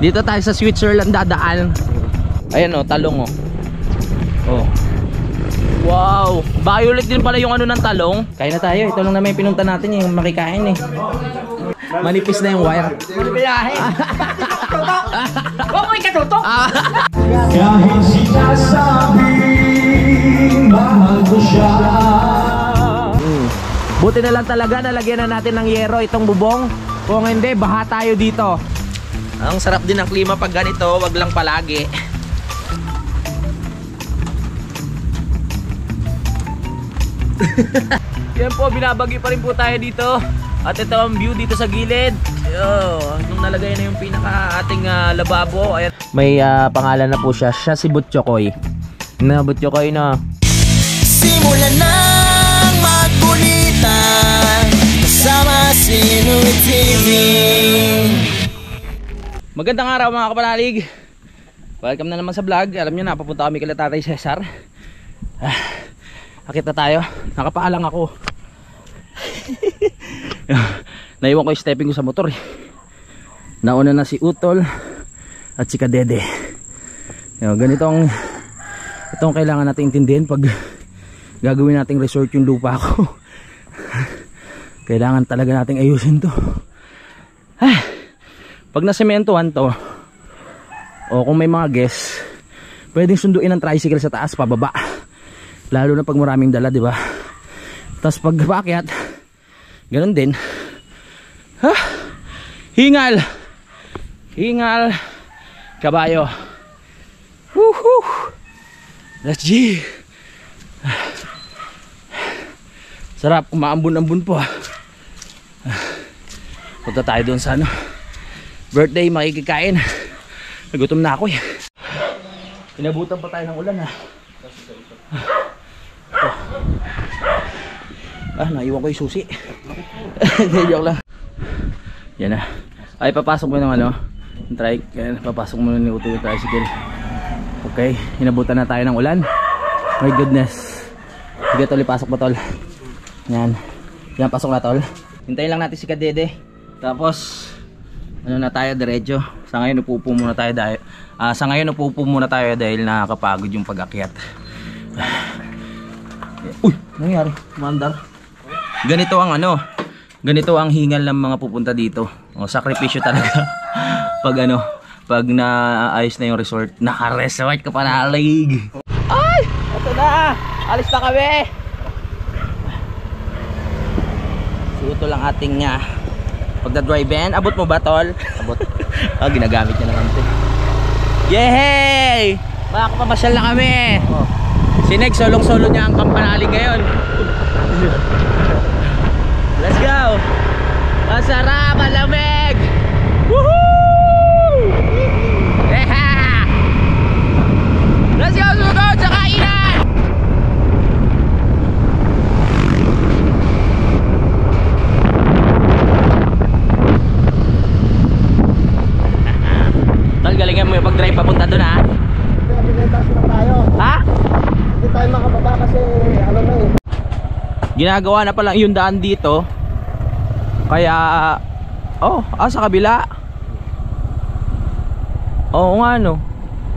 Dito tayo sa Switzerland dadaan. Ayan oh, talong oh. Oh. Wow, violet din pala yung ano ng talong. Kain na tayo, ito lang naman yung pinunta natin yung makikain eh. Manipis na yung wire. Huwag mo ikatutok! Kahit sinasabing mahal ko siya. Buti na lang talaga nalagyan na natin ng yero itong bubong. Kung hindi, baha tayo dito. Ang sarap din ng klima pag ganito, wag lang palagi. Yan po, binabagi pa rin po tayo dito. At ito ang view dito sa gilid. Nung nalagay na yung pinaka ating lababo. Ayan. May pangalan na po siya. Siya si Butchokoy. Na Butchokoy na. Simulan ng magkulitan kasama si Inuit TV. Magandang araw mga kapanalig. Welcome na naman sa vlog. Alam nyo na, papunta kami kila Tatay Cesar. Akit na tayo. Nakapaalang ako. Naiwan ko yung stepping ko sa motor eh. Nauna na si Utol at si Kadede. Ganito itong kailangan natin intindihin pag gagawin nating resort yung lupa ko. Kailangan talaga nating ayusin to. Pag nasementohan to, o kung may mga guests, pwedeng sunduin ang tricycle sa taas pababa. Lalo na pag maraming dala, di ba? Tapos pag paakyat, ganun din. Hingal, hingal, kabayo. Woohoo! Let's G. Sarap, umaambun-ambun po. Punta tayo doon sa birthday, makikikain. Nagutom na ako eh. Pinabutan pa tayo ng ulan ha. Naiwan ko yung susi. Joke lang. Yan na. Ay, papasok mo ng trike. Papasok mo ni Uto yung tricycle. Okay, hinabutan na tayo ng ulan. My goodness. Sige tol, ipasok mo tol. Yan. Yan, pasok na tol. Hintayin lang natin si Kadede. Tapos na tayo diretso. Sa ngayon upupo muna tayo dahil nakakapagod yung pag-akyat. Uy, nangyari? Mandar. Ganito ang hingal ng mga pupunta dito. Sakripisyo talaga. Pag naayos na yung resort, naka-resort ka pa nalig. Ay! Ito na! Alis na kami! So ito lang ating pagda-drive-in. Abot mo ba tol? Abot. Ginagamit niya naman ito. Yehey! Makakapamasyal na kami. Si Neg, solong-solo niya ang kampanalig ngayon. Let's go! Masarap, malamig! Woohoo! Yeah! Let's go, sugod sa kainan! Tal, galingan mo yung pag-drive papunta doon ha? Ha? Hindi tayo makababa kasi Ginagawa na pala yung daan dito. Kaya sa kabila. Oo nga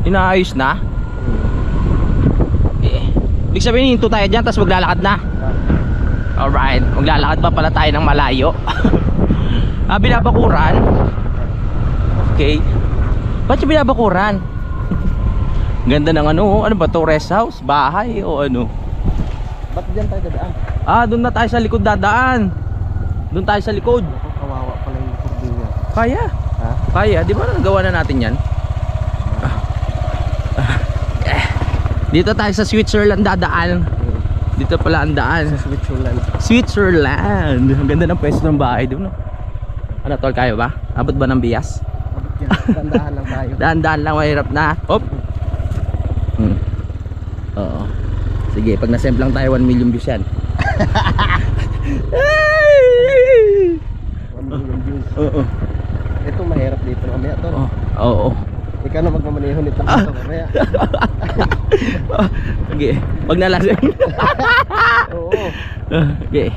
inaayos na. Ibig sabihin hinto tayo dyan tapos maglalakad na. Alright, maglalakad pa pala tayo ng malayo. Binabakuran. Okay. Ba't yung binabakuran? Ganda ng ano ba to, rest house? Bahay o ano? Ba't dyan tayo dadaan? Doon na tayo sa likod dadaan. Doon tayo sa likod. Kawawa pala yung likod niya. Kaya? Ha? Kaya, di ba nagawa na natin yan? Dito tayo sa Switzerland dadaan. Dito pala ang daan. Sa Switzerland. Switzerland. Ang ganda ng pwesto ng bahay doon. Ano tol, kaya ba? Abot ba ng bias? Abot yan. Dandahan lang tayo. Daan-daan lang, mahirap na. Hop. Oo. Sige, pag nasemplang tayo 1 million views yan. 1 million views. Oo. Ito mahirap dito mamaya to. Oo. Ikaw na magmamaneho nito mamaya. Sige, pag nalasing. Oo. Okay.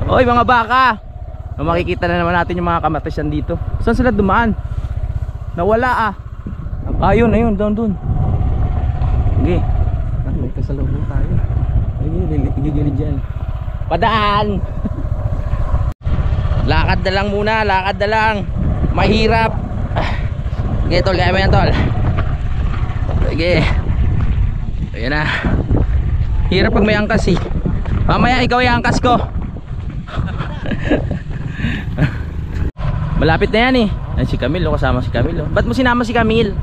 Oy mga baka. Makikita na naman natin yung mga kamatisan dito. Saan sila dumaan? Nawala ah. Ayun, ayun, doon. Okay. May kasalubong tayo. Ayun, gigilid dyan. Padaan! Lakad na lang muna, lakad na lang. Mahirap. Okay, tol, kaya mo yan, tol. Okay. Ayan na. Hirap pag may angkas eh. Mamaya ikaw yung angkas ko. Malapit na yan eh. Ay, si Camille, kasama si Camille. Ba't mo sinama si Camille?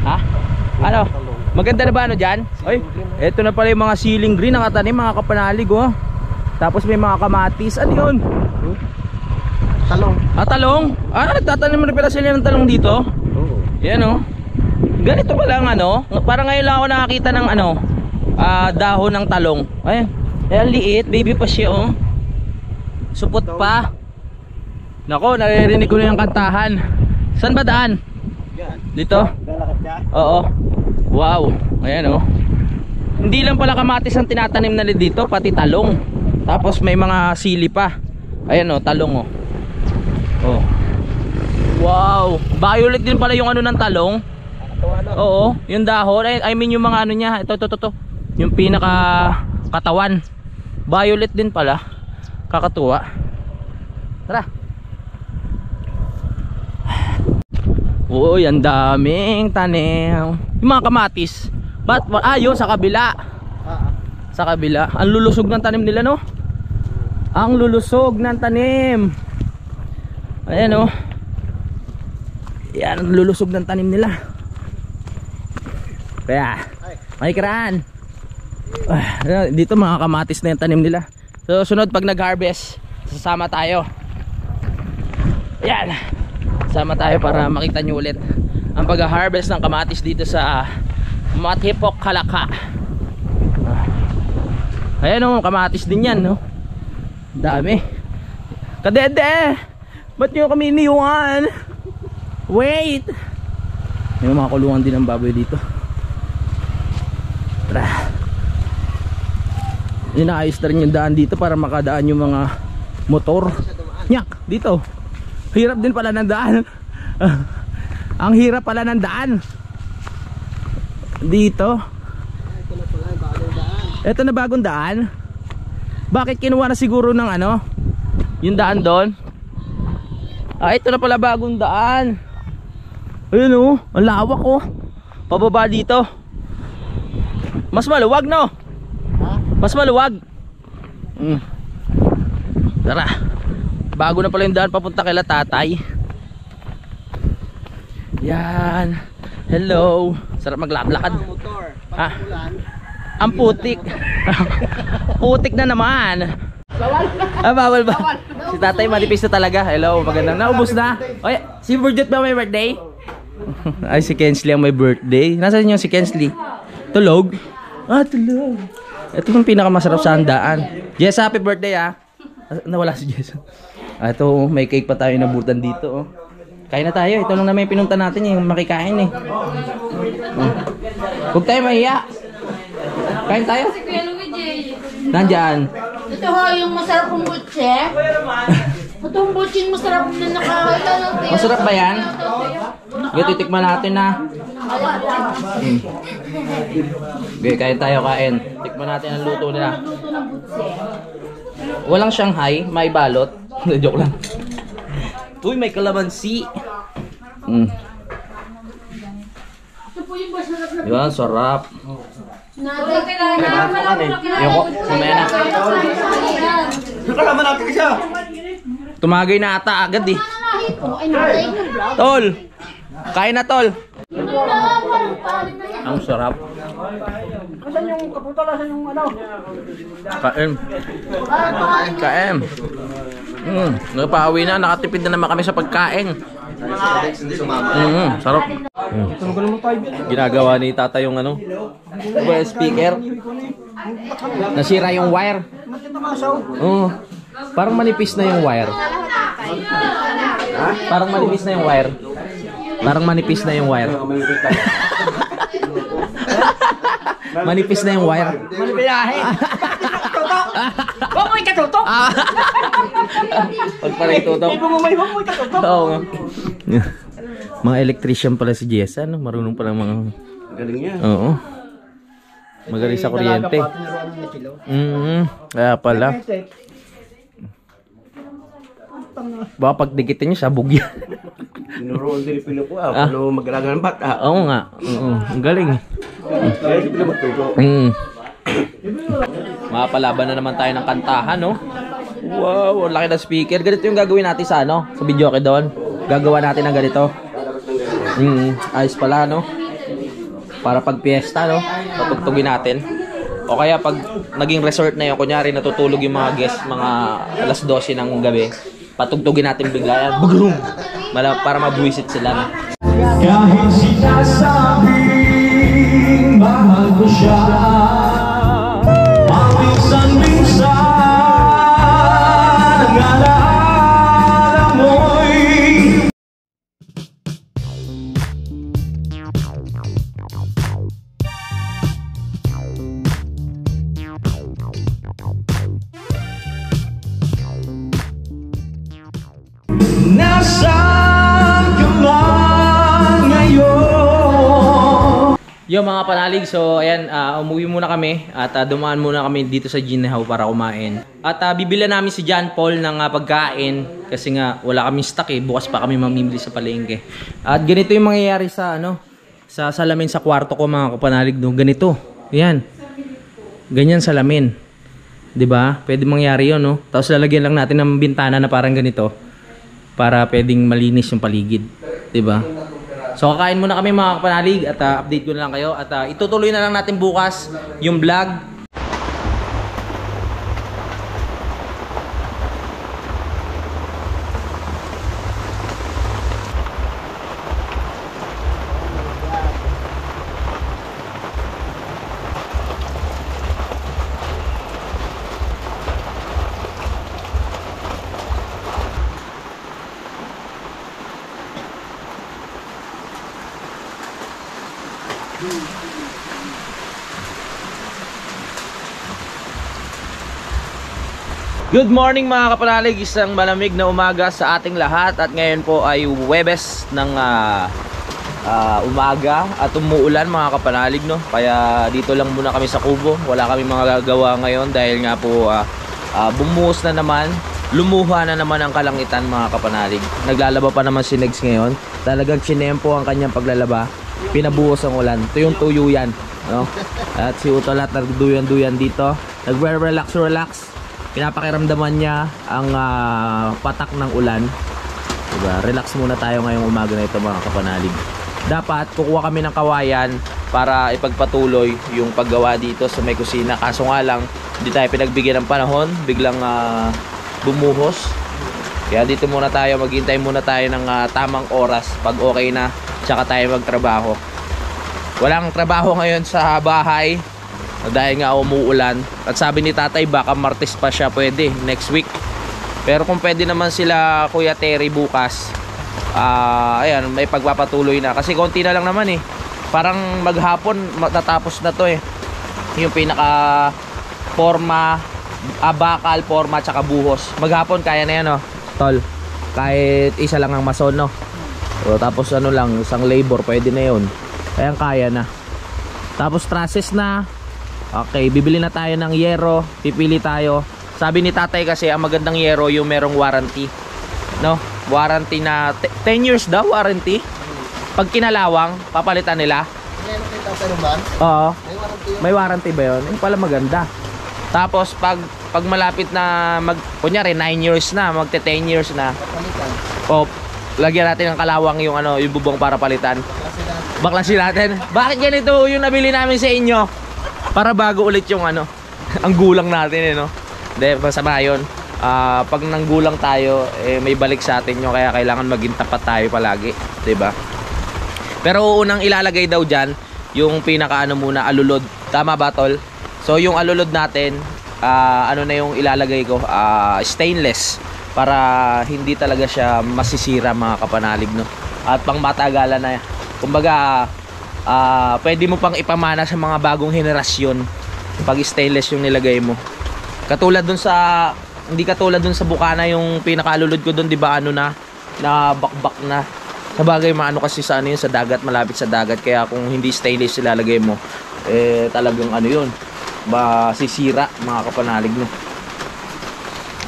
Ha? Ano? Maganda na ba ano dyan? Oy, eto na pala yung mga ceiling green nakatanim, mga kapanalig oh. Tapos may mga kamatis. Ano yun? Talong. Ah, talong? Ah, nagtatanim na pala sila ng talong dito? Oo. Yan oh. Ganito pala ang ano. Parang ngayon lang ako nakakita ng ano, dahon ng talong. Ayan. Ayan, liit. Baby pa siya oh. Supot pa. Nako, naririnig ko na yung kantahan. Saan ba daan? Dito? Oo. Wow. Ayan oh. Hindi lang pala kamatis ang tinatanim na dito, pati talong. Tapos may mga sili pa. Ayan oh, talong oh. Oh. Wow. Violet din pala yung ano ng talong. Oo, yung dahon. I mean yung mga ano niya. Ito. Yung pinaka katawan. Violet din pala. Kakatuwa. Tara. Uy, ang daming tanim. Yung mga kamatis. Yun sa kabila. Sa kabila. Ang lulusog ng tanim nila no. Ang lulusog ng tanim. Ayan oh. Yan ang lulusog ng tanim nila. Kaya may kiraan. Dito mga kamatis na yung tanim nila. So sunod pag nag-harvest, sasama tayo. Ayan. Sama tayo para makita nyo ulit ang pag-harvest ng kamatis dito sa Matipok, Kalaka. Ayan o, kamatis din yan no. Dami. Kadede, ba't nyo kami iniwan? Wait. May mga kulungan din ng baboy dito. Tara. Inaayos na rin yung daan dito para makadaan yung mga motor. Nyak, dito. Hirap din pala ng daan. Ang hirap pala ng daan dito. Ito na bagong daan. Bakit kinuha na siguro ng ano, yung daan doon? Ito na pala bagong daan. Ayun oh, ang lawak oh. Pababa dito. Mas maluwag no? Mas maluwag. Tara. Bago na pala yung daan papunta kay tatay. Yan. Hello. Sarap maglablakad. Ha? Ang putik. Putik na naman. Bawal ba? Si tatay manipis na talaga. Hello, magandang naubos na. Oy, si Burjot ba may birthday? Ay, si Kensley ang may birthday. Nasaan yung si Kensley? Tulog? Ah, tulog. Ito yung pinakamasarap sa handaan. Jess, happy birthday ah. Nawala si Jess. Ito, may cake pa tayo nabutan dito oh. Kain na tayo. Ito lang naman yung pinunta natin yung makikain eh. Huwag tayo mahiya. Kain tayo. Nandyan. Ito ho, yung masarap kong butse. Ito yung butse masarap na nakakita. Masarap ba yan? Titikman natin na. Okay, kain tayo, kain. Tikman natin ang luto nila. Walang Shanghai, may balot. Joke lang. Uy, may kalamansi. Diba, sarap. Yoko, mamaya na. Tumagay na ata agad eh. Tol, kain na tol. Ang sarap. Kasan yung kaputalasan yung ano? Kain. Kain. Nagpauwi na, nakatipid na naman kami sa pagkain. Sarap. Ginagawa ni tata yung ano, speaker. Nasira yung wire. Parang manipis na yung wire. Parang manipis na yung wire. Parang manipis na yung wire. Manipis na yung wire. katutok! Huwag mo'y katutok! Pag parang tutok. Huwag mo'y katutok! Oo nga. Mga electrician pala si Jessa, no? Marunong pala mga... Galing niya. Oo. Magaling sa kuryente. Kaya pala. Baka pag dikitin niya, sabog yan. Tinuruan din yung ko paano mag-alaga ng bata. Oo nga. Oo. Ang galing. Kaya si Pino magturo. Mapalaban na naman tayo ng kantahan, no? Wow, ang laki ng speaker. Ganito yung gagawin natin sa ano? Sa video kay doon. Gagawa natin ng ganito. Ayos pala, no? Para pag piyesta, no? Patugtugin natin. O kaya pag naging resort na yun, kunyari natutulog yung mga guests, mga alas 12 ng gabi, patugtugin natin bigla yan. Boom! Para mabuwisit sila, no? Kahit sinasabing mahal ko siya, paminsan-minsan ang alaala mo'y nasaan ka man ngayon. Yo mga panalig, so ayan, umuwi muna kami at dumaan muna kami dito sa Ginhaw para kumain. At bibila namin si John Paul ng pagkain kasi nga wala kaming stock eh, bukas pa kami mamimili sa palengke. At ganito yung mangyayari sa ano, sa salamin sa kwarto ko mga kapanalig, no? Ganito. Ayan. Ganyan salamin. 'Di ba? Pwede mangyari 'yon, no? Tapos lalagyan lang natin ng bintana na parang ganito para pwedeng malinis yung paligid, 'di ba? So kakain muna kami mga kapanalig at update ko na lang kayo at itutuloy na lang natin bukas yung vlog. Good morning mga kapanalig, isang malamig na umaga sa ating lahat at ngayon po ay Huwebes ng umaga at umuulan mga kapanalig, no? Kaya dito lang muna kami sa Kubo, wala kami mga gagawa ngayon dahil nga po bumuhos na naman, lumuha na naman ang kalangitan mga kapanalig. Naglalaba pa naman si Negs ngayon, talagang chinempo ang kanyang paglalaba, pinabuhos ang ulan, tuyong-tuyo yan, no? At si Utolat nagduyan-duyan dito, nagre-relax. Pinapakiramdaman niya ang patak ng ulan. Diba? Relax muna tayo ngayong umaga na ito mga kapanalig. Dapat kukuha kami ng kawayan para ipagpatuloy yung paggawa dito sa may kusina. Kaso nga lang, hindi tayo pinagbigyan ng panahon. Biglang bumuhos. Kaya dito muna tayo, maghintay muna tayo ng tamang oras. Pag okay na, tsaka tayo magtrabaho. Walang trabaho ngayon sa bahay dahil nga umuulan. At sabi ni tatay baka Martes pa siya pwede, next week. Pero kung pwede naman sila Kuya Terry bukas, ayan, may pagpapatuloy na. Kasi konti na lang naman eh. Parang maghapon matatapos na to eh. Yung pinaka forma, bakal, forma, tsaka buhos. Maghapon kaya na yan, no, tol. Kahit isa lang ang mason, no. O, tapos ano lang, isang labor, pwede na yun. Kaya na. Tapos trusses na. Okay, bibili na tayo ng yero, pipili tayo. Sabi ni tatay kasi ang magandang yero yung merong warranty, no? Warranty na 10 years daw warranty. Pag kinalawang, papalitan nila. Oo. May warranty ba 'yon? Yung pala maganda. Tapos pag malapit na kunyari 9 years na, magte 10 years na. O lagyan natin ng kalawang yung ano, yung bubong para palitan. Baklasin natin. Bakit ganito yung nabili namin sa inyo? Para bago ulit yung ano, ang gulang natin eh, no? Hindi, masama yun. Pag nanggulang tayo, may balik sa atin yun. Kaya kailangan maging tapat tayo palagi, diba? Pero unang ilalagay daw dyan, yung pinaka ano muna, alulod. Tama ba, tol? So yung alulod natin, ano na yung ilalagay ko? Stainless. Para hindi talaga siya masisira mga kapanalig, no? At pang matagalan na, kumbaga, pwede mo pang ipamana sa mga bagong henerasyon pag stainless yung nilagay mo. Katulad dun sa, hindi katulad dun sa Bukana yung pinakalulod ko dun, di ba ano na bakbak na. Sa bagay maano kasi sa ano yun, sa dagat, malapit sa dagat. Kaya kung hindi stainless ilalagay mo, eh talagang ano yun, ba sisira mga kapanalig no.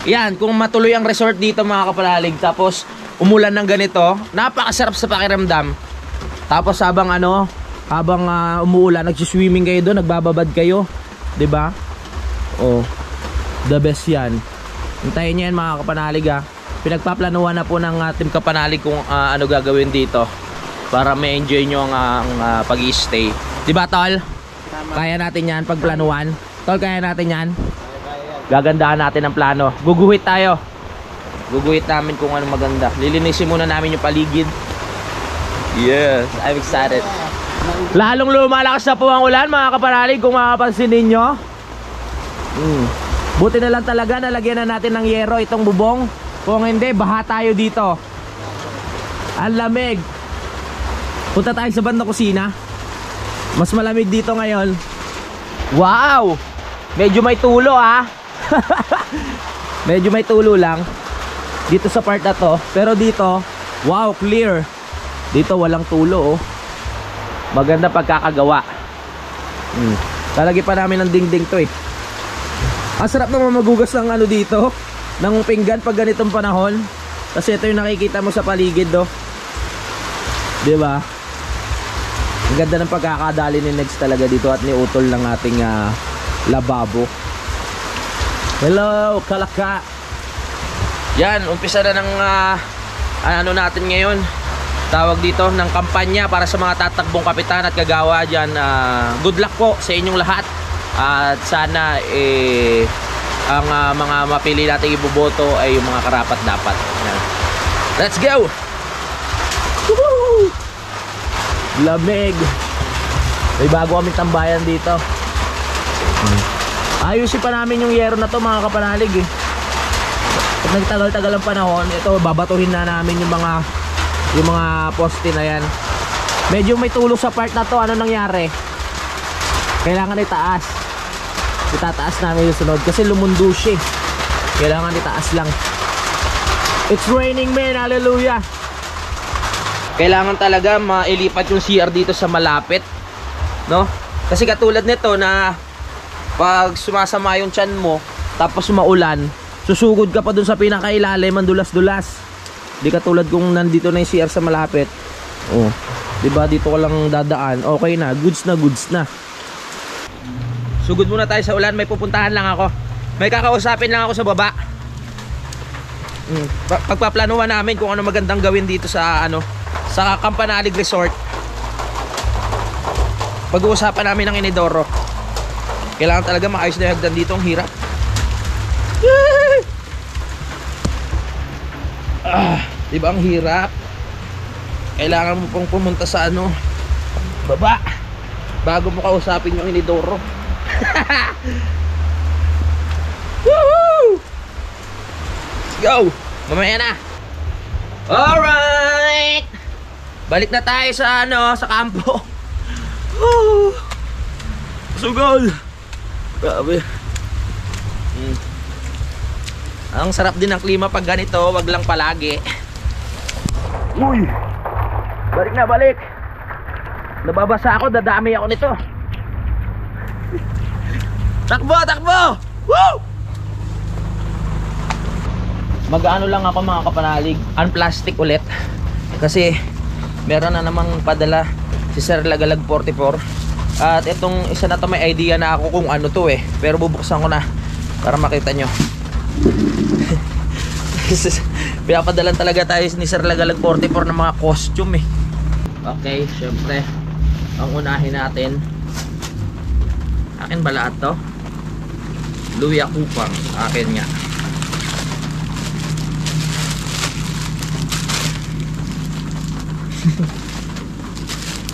Yan, kung matuloy ang resort dito mga kapanalig, tapos umulan ng ganito, napakasarap sa pakiramdam. Tapos habang ano, habang umuulan, nagsiswimming kayo doon, nagbababad kayo, 'di ba? Oh, the best 'yan. Hintayin niyo yan mga kapanalig ha. Pinagpaplanuhan na po ng Team Kapanalig kung ano gagawin dito para ma-enjoy nyo ang pag-i-stay. Diba tol? Tama. Kaya natin yan pagplanuhan. Tol, kaya natin yan? Gagandahan natin ang plano. Guguhit tayo. Guguhit namin kung ano maganda. Lilinisin muna namin yung paligid. Yes, I'm excited. Lalong lumalakas na po ang ulan mga kapanalig kung makapansin ninyo. Buti na lang talaga nalagyan na natin ng yero itong bubong. Kung hindi, baha tayo dito. Ang lamig. Punta tayo sa bandang kusina. Mas malamig dito ngayon. Wow! Medyo may tulo ah. Medyo may tulo lang dito sa part na to. Pero dito, wow, clear. Dito walang tulo oh. Maganda pagkakagawa. Lalagyan pa namin ng dingding to eh. Ang sarap naman magugas ng ano dito, ng pinggan pag ganitong panahon. Kasi ito yung nakikita mo sa paligid do. Diba? Ang ganda ng pagkakadali ni Next talaga dito at ni utol ng ating lababo. Hello, Kalaka. Yan, umpisa na ng ano natin ngayon. Tawag dito ng kampanya para sa mga tatakbong kapitan at kagawa dyan. Good luck po sa inyong lahat. At sana ang mga mapili natin iboboto ay yung mga karapat dapat. Let's go! Woohoo! Lamig. May bago kaming tambayan dito. Ayusin pa namin yung yero na to mga kapanalig eh. Pag nagtagal-tagal ang panahon, ito babatuhin na namin yung mga poste na yan. Medyo may tulog sa part na to. Ano nangyari? Kailangan itaas. Itataas namin yung sunod kasi lumundo siya. Kailangan itaas lang. It's raining man, hallelujah. Kailangan talaga mailipat yung CR dito sa malapit, no? Kasi katulad nito na pag sumasama yung tiyan mo tapos maulan, susugod ka pa dun sa pinakailalim, mandulas-dulas. Di katulad kung nandito na yung CR sa malapit. Oh, diba dito ka lang dadaan, okay na, goods na. Sugod muna tayo sa ulan, may pupuntahan lang ako. May kakausapin lang ako sa baba. Pagpaplanuhan namin kung ano magandang gawin dito sa sa Campanalig Resort. Pag-uusapan namin ng Inidoro. Kailangan talaga maayos na yung hagdan dito, ang hirap. Diba ang hirap? Kailangan mo pong pumunta sa baba bago mo kausapin yung Inidoro. Woohoo! Let's go! Mamaya na. Alright! Balik na tayo sa sa kampo. Sugod! Grabe. Ang sarap din ng klima pag ganito, wag lang palagi. Uy! Balik na, balik! Nababasa ako, dadami ako nito. Takbo, takbo! Woo! Mag-ano lang ako mga kapanalig, unplastic ulit. Kasi meron na namang padala si Sir Lagalag 44. At itong isa na to may idea na ako kung ano to eh. Pero bubuksan ko na para makita nyo. Pinapadalan talaga tayo ni Sir Lagalag 44 ng mga costume eh. Okay, syempre ang unahin natin. Akin ba lahat to? Luya Kupang, akin nga.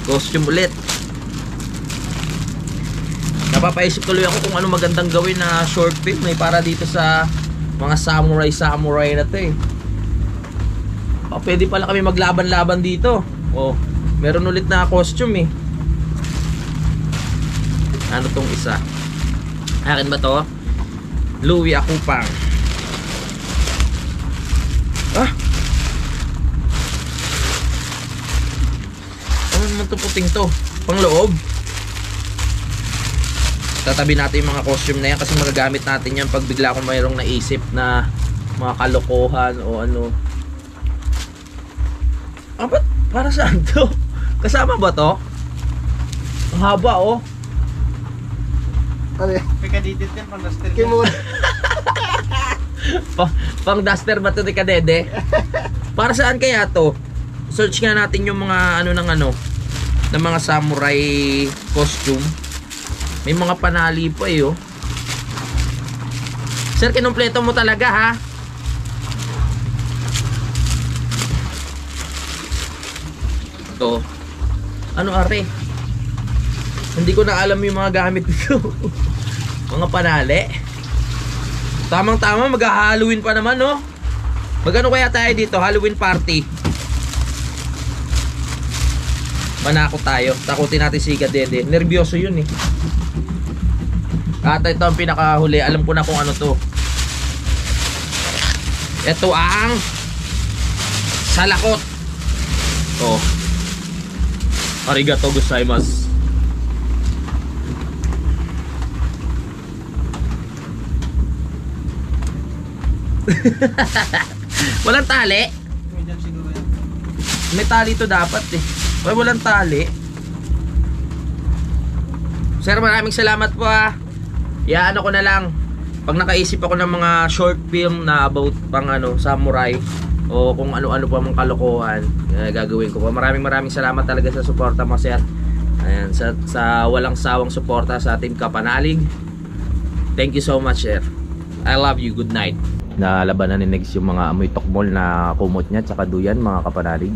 Costume ulit. Napapaisip tuloy ako kung ano magandang gawin na short film eh, para dito sa mga samurai na to eh. Pwede pala kami maglaban-laban dito. Oh, meron ulit na costume eh. Ano tong isa? Akin ba to? Louie Akupang. Ah! Ano naman to puting to? Pang loob? Tatabi natin yung mga costume na yan kasi magagamit natin yan pag bigla akong mayroong naisip na mga kalokohan o ano. Ah, ba't? Para saan to? Kasama ba to? Ang haba oh. Ano yan? Pikadidit yan, pang duster Kimura. Pang duster ba to ni Kadede? Para saan kaya to? Search nga natin yung mga ano ng mga samurai costume. May mga panali pa eh oh. Sir, kinumpleto mo talaga ha? Ito. Ano are? Hindi ko na alam yung mga gamit nito. Mga panali. Tamang-tama, mag-Halloween pa naman, no? Magano kaya tayo dito? Halloween party. Manako tayo. Takutin natin si Kadede. Nervyoso yun, eh. At ito ang pinakahuli. Alam ko na kung ano to. Ito ang salakot. Oh. Arigato gozaimasu. Walang tali. May tali to dapat eh. Walang tali. Sir, maraming salamat po ha. Ano ko na lang. Pag nakaisip ako ng mga short film na about pang ano, samurai o kung ano-ano pa mga kalokohan, gagawin ko po. Maraming salamat talaga sa suporta mo, sir. Ayan, sa walang sawang suporta sa Team Kapanalig. Thank you so much, sir. I love you. Good night. Nalabanan ni Negs yung mga amoy tokmol na kumot niya tsaka duyan, mga kapanalig.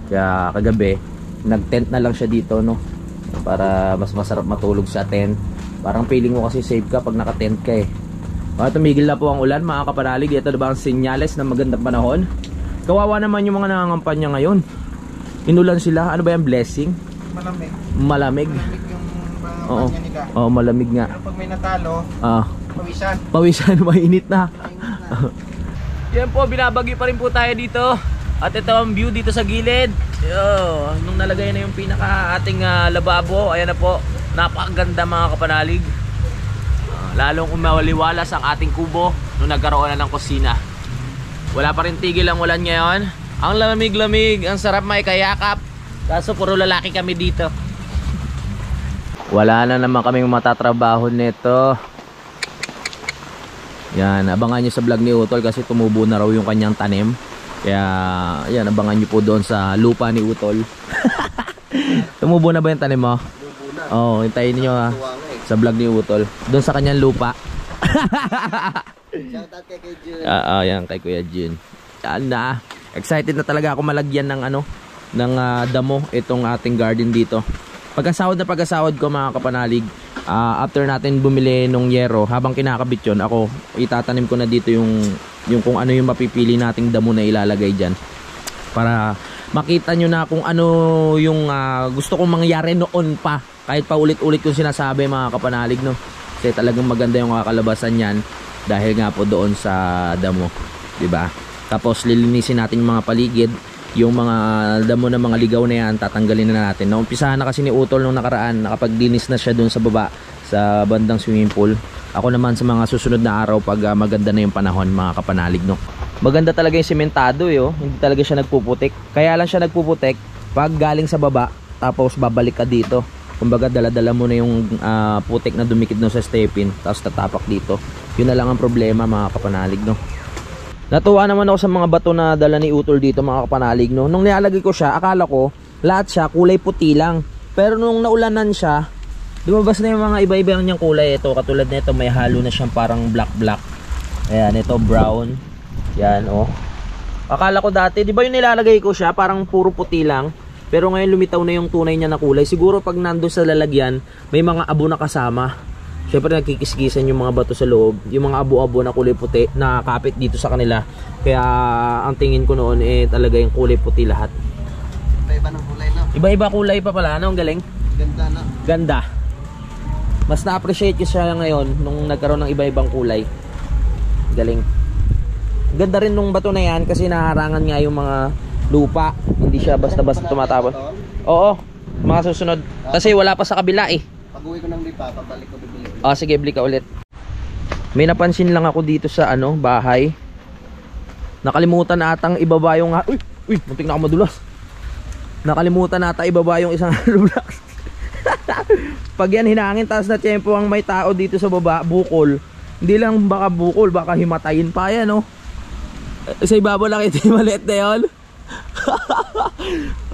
Kaya kagabi nag-tent na lang siya dito, no, para mas masarap matulog sa tent. Parang feeling mo kasi safe ka pag naka-tent ka eh. Tumigil na po ang ulan, mga kapanalig. Ito na ba ang senyales ng magandang panahon? Kawawa naman yung mga nangangampanya ngayon. Inulan sila. Ano ba yung blessing? Malamig. Malamig. Malamig yung Oo. kampanya nila. Oo, malamig nga. Pero pag may natalo, pawisan. Pawisan, mainit na. Yan po, binabagyo pa rin po tayo dito. At ito ang view dito sa gilid. Nung nalagay na yung pinaka ating lababo, ayan na po. Napakaganda, mga kapanalig. Lalong umawaliwalas ang ating kubo nung nagkaroon na ng kusina. Wala pa rin tigil ang ulan ngayon. Ang lamig-lamig, ang sarap may kayakap. Kaso puro lalaki kami dito. Wala na naman kaming matatrabaho nito. Yan, abangan nyo sa vlog ni Utol kasi tumubo na raw yung kanyang tanim. Kaya, yan, abangan nyo po doon sa lupa ni Utol. Tumubo na ba yung tanim mo? Oo, hintayin nyo ha. Sa vlog ni Utol. Doon sa kanyang lupa. Shoutout kay Jun. Yan, kay Kuya Jun. Yan na. Excited na talaga ako malagyan ng ano, ng damo itong ating garden dito. Pagkasahod ko, mga kapanalig, after natin bumili nung yero, habang kinakabit yun, ako itatanim ko na dito yung kung ano yung mapipili nating damo na ilalagay dyan. Para makita nyo na kung ano yung gusto kong mangyari noon pa. Kahit pa ulit-ulit yung sinasabi, mga kapanalig, no? Kasi talagang maganda yung kakalabasan yan dahil nga po doon sa damo, diba? Tapos lilinisin natin yung mga paligid. Yung mga damo na mga ligaw na yan, tatanggalin na natin. Naumpisahan na kasi ni Utol nung nakaraan, nakapaglinis na siya doon sa baba, sa bandang swimming pool. Ako naman sa mga susunod na araw pag maganda na yung panahon, mga kapanalig, no? Maganda talaga yung sementado eh, oh. Hindi talaga siya nagpuputik. Kaya lang siya nagpuputik pag galing sa baba, tapos babalik ka dito. Kumbaga dala-dala mo na yung putik na dumikit no sa stepin, tapos tatapak dito. Yun na lang ang problema, mga kapanalig, no? Natuwa naman ako sa mga bato na dala ni Utol dito, mga kapanalig, no? Nung nilalagay ko siya, akala ko lahat siya kulay puti lang. Pero nung naulanan siya, lumabas na yung mga iba-iba niyang kulay. Ito, katulad nito, may halo na siyang parang black-black. Ayan, ito brown. Yan, oh. Akala ko dati, di ba yung nilalagay ko siya, parang puro puti lang. Pero ngayon lumitaw na yung tunay niya na kulay. Siguro pag nandun sa lalagyan, may mga abo na kasama. Siyempre nagkikiskisan yung mga bato sa loob. Yung mga abo-abo na kulay puti na kapit dito sa kanila. Kaya ang tingin ko noon talaga yung kulay puti lahat. Iba-iba ng kulay, no? Iba-iba kulay pa pala. Ano ang galing? Ganda, no? Ganda. Mas na-appreciate ko siya ngayon nung nagkaroon ng iba-ibang kulay. galing. Ganda rin nung bato na yan kasi naharangan nga yung mga lupa. Hindi siya basta-basta tumatapon. Oo, mga susunod. Kasi wala pa sa kabila eh. Pag-uwi ko ng lipa, pabalik ko bibili. Sige, bili ka ulit. May napansin lang ako dito sa bahay. Nakalimutan na atang ibaba yung uy, muntik na ako madulas. Nakalimutan na ata ibaba yung isang block. Pag yan hinangin taas na tiyempo ang may tao dito sa baba, bukol. Hindi lang baka bukol, baka himatayin pa yan, no. Sa ibabaw lang ito yung maliit na yun.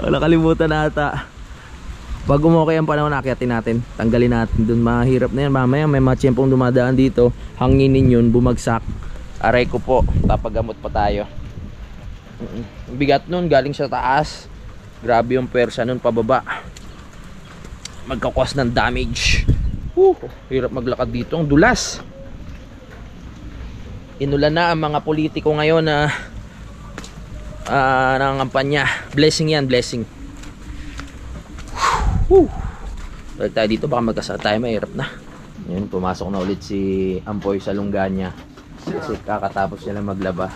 Nakalimutan na ata. Pag umokay ang panahon, nakyatin natin. Tanggalin natin dun, mahirap na yan. Mamaya may mga tiyempong dumadaan dito, hanginin yun, bumagsak. Aray ko po, papagamot pa tayo. Bigat nun, galing sa taas. Grabe yung pwersa nun pababa. Magkakos ng damage. Hirap maglakad dito, ang dulas. Inulan na ang mga politiko ngayon na nangangampanya. Blessing yan, blessing. Balik tayo dito, baka magkasal tayo, mahirap na. Yun, pumasok na ulit si Ampoy sa lunggan niya. Kasi kakatapos niya lang maglaba.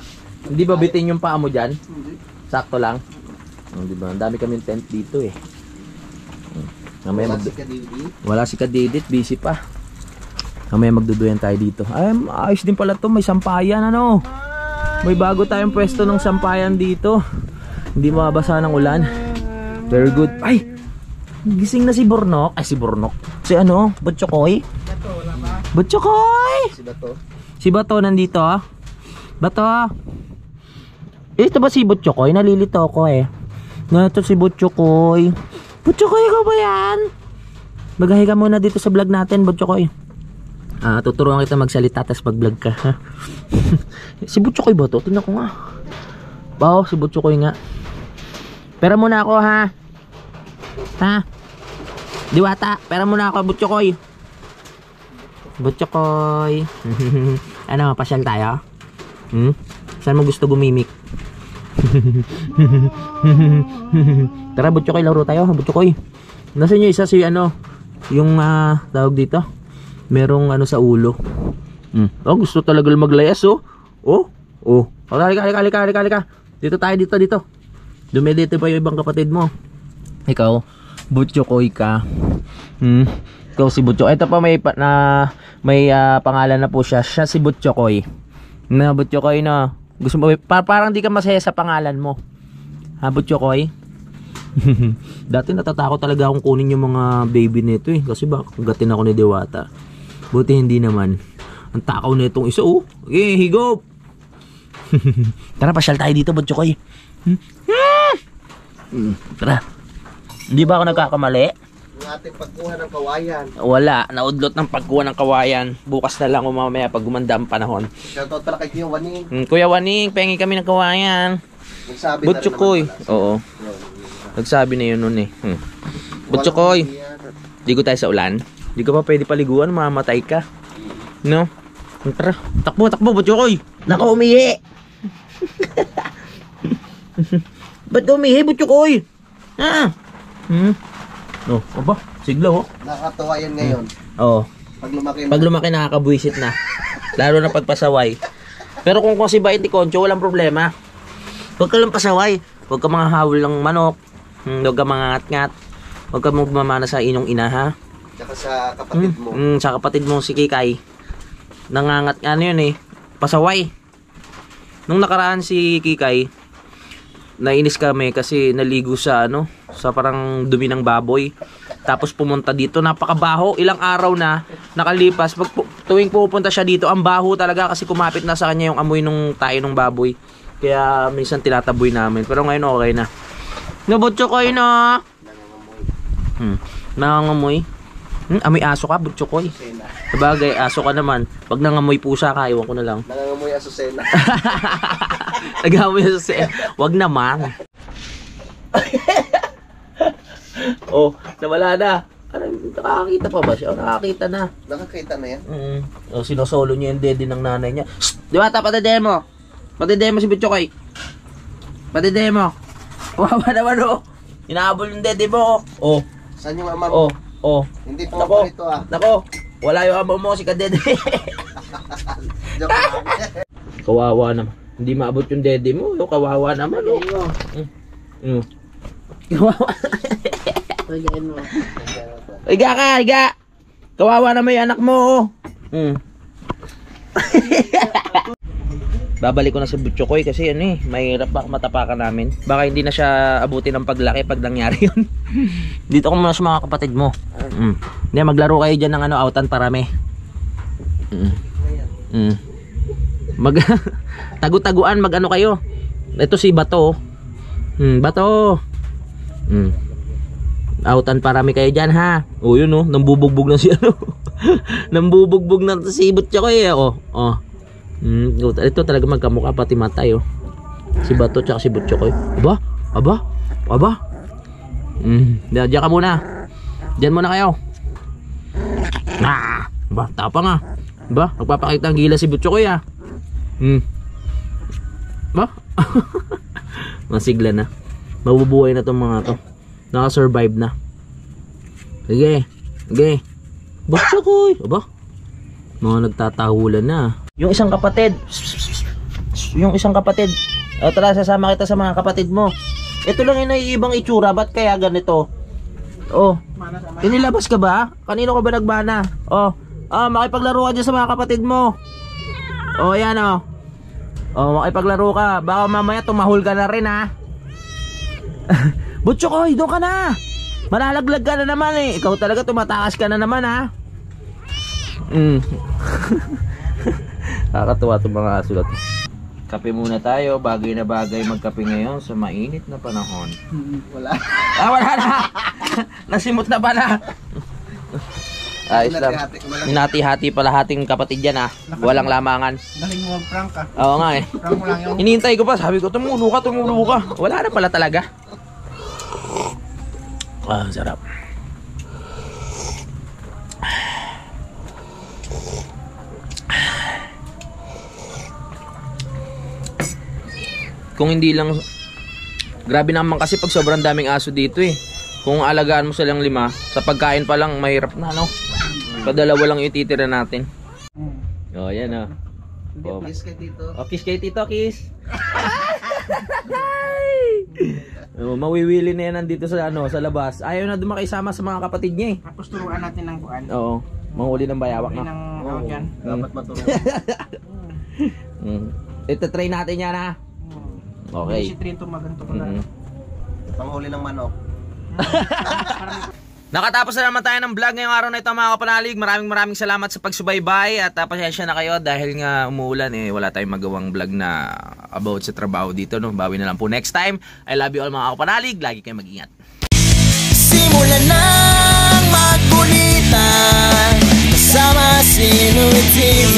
Hindi ba bitin yung paa mo dyan? Sakto lang. Diba? Ang dami kaming tent dito eh. Wala si Kadidit, busy pa. Mamaya magduduyan tayo dito. Ay, ayos din pala to, may sampayan ano. May bago tayong pwesto ng sampayan dito. Hindi mabasa ng ulan. Very good. Ay, gising na si Bornok. Ay, si Bornok. Si Butchokoy. Butchokoy! Si Bato nandito. Bato. Ito ba si Butchokoy? Nalilito ako eh. Ito si Butchokoy. Butchokoy, ikaw ba yan? Magahi ka muna dito sa vlog natin, Butchokoy. Tuturuan kita magsalita tapos mag-vlog ka, ha? Si Butchokoy ba to? Tingnan ko nga. Oo, si Butchokoy nga. Pera muna ako, ha? Ha? Diwata, pera muna ako, Butchokoy. Butchokoy. Ano, pasyal tayo? Saan mo gusto gumimik? Tara, Butchokoy, laro tayo, Butchokoy. Nasaan yung isa si yung tawag dito? Merong sa ulo. Gusto talaga maglayas, oh. Halika. Dito tayo, dito. Dumedito pa yung ibang kapatid mo. Ikaw, Butchokoy ka. Ikaw si Butchokoy. Ito pa may pangalan na po siya. Siya si Butchokoy. Na Butchokoy na. Gusto mo parang di ka masaya sa pangalan mo. Ha, Butchokoy? Dati natatakot talaga akong kunin yung mga baby nito eh. Kasi baka gatin ako ni Diwata. Buti hindi naman. Ang takaw na itong isa, oh. Okay, higop. Tara, pasyal tayo dito, Butchokoy. Tara. Hindi ba ako nagkakamali? Yung ating pagkuha ng kawayan. Wala, naudlot ng pagkuha ng kawayan. Bukas na lang o mamaya pag gumanda ang panahon. Shoutout pala kay Kuya Waning. Kuya Waning, pengi kami ng kawayan. Nagsabi Butchokoy. Oo. Nagsabi na yun nun eh. Butchokoy. Ligo tayo sa ulan. Di ka pa pwede paliguan, mamamatay ka. No? Tara, takbo, Butchokoy. Nako, umihi. Ba't umihi, Butchokoy? No, aba, sigla oh. Nakakatawa yan ngayon. Oo. Pag lumaki nakakabwisit na. Lalo na pagpasaway. Pero kung si bait ni Concho, walang problema. Huwag ka lang pasaway. Huwag ka mga hawal ng manok. Huwag ka mga ngat-ngat. Huwag ka mamana sa inyong ina, ha? Tsaka sa kapatid mo. Sa kapatid mo si Kikay. Nangangat yun eh. Pasaway. Nung nakaraan si Kikay, nainis kami kasi naligo sa sa parang dumi ng baboy. Tapos pumunta dito, napakabaho. Ilang araw na nakalipas. Tuwing pupunta siya dito, ang baho talaga kasi kumapit na sa kanya yung amoy nung tayo ng baboy. Kaya minsan tinataboy namin. Pero ngayon okay na. Butchokoy na. Nangangamoy. Amoy aso ka, Butchokoy. Sabagay, aso ka naman. Pag nangamoy pusa ka, iwan ko na lang. Nangangamoy asusena. Nagamoy asusena. Wag naman. Nawala na. Nakakakita pa ba siya? Nakakakita na. Nakakita na yan? Sinosolo niya yung dede ng nanay niya. Diwata, patidemo. Patidemo si Butchokoy. Patidemo. Wawa naman oh. Inaabol yung dede mo oh. Saan yung ama mo? Hindi pa ako rito ah. Nako, wala yung ama mo si Kadede. Joke lang. Kawawa naman. Hindi maabot yung dede mo. Yo, kawawa naman. Oh. Kawawa. Higa ka, higa. Kawawa naman yung anak mo. Babalik ko na sa Butchokoy kasi ano mahirap baka matapakan namin. Baka hindi na siya abutin ng paglaki pag nangyari yun. Dito ko muna sa mga kapatid mo. Hindi, maglaro kayo dyan ng ano, autan parame. Mag tagu-taguan, mag ano kayo. Ito si Bato. Bato. Autan parami kayo dyan ha. O yun nambubugbog na si ano. Nambubugbog na si Butchokoy ito talaga magkamukha pati matay si Bato tsaka si Butchokoy. Aba. Diyan ka muna. Diyan muna kayo. Tapa nga. Nagpapakita ng gila si Butchokoy Masigla na. Mabubuhay na tong mga to. Naka-survive na. Sige. Butchokoy. Mga nagtatahulan na. Yung isang kapatid. Tara, sasama kita sa mga kapatid mo. Ito lang yung naiibang itsura. Ba't kaya ganito? Inilabas ka ba? Kanino ka ba nagbana? Makipaglaro ka dyan sa mga kapatid mo. Yan makipaglaro ka. Baka mamaya tumahol ka na rin ha. Butchokoy, doon ka na. Malalaglag ka na naman Ikaw talaga tumatakas ka na naman ha. Nakakatuwa itong mga aso natin. Kape muna tayo. Bagay na bagay magkape ngayon sa mainit na panahon. Wala. Wala na. Nasimot na pala. Ayos lang. Hinati-hati pala hating kapatid yan Walang lamangan. Galing mo mag-prank ka. Oo nga Prank mo lang yung... Hinihintay ko pa. Sabi ko tumulo ka. Wala na pala talaga. Sarap. Kung hindi lang, grabe naman kasi pag sobrang daming aso dito Kung alagaan mo silang 5, sa pagkain pa lang mahirap na Padalawa lang yung ititira natin. Yan Kiss kay Tito. Kiss kay Tito, kiss. Mawiwili na yan nandito sa sa labas. Ayaw na dumakisama sa mga kapatid niya Tapos turuan natin ng kuan. Oo, manghuli ng bayawak na. Dapat maturuan. Ito try natin yan Okay. Si Trinto maganto pala. Panghuli ng manok. Nakatapos na naman tayo ng vlog ngayong araw na ito mga kapanalig. Maraming salamat sa pagsubaybay at pasensya na kayo dahil nga umuulan wala tayong magawang vlog na about sa trabaho dito Bawi na lang po next time. I love you all mga kapanalig. Lagi kayong mag-ingat. Simulan ng magkulitan kasama si Nuit TV.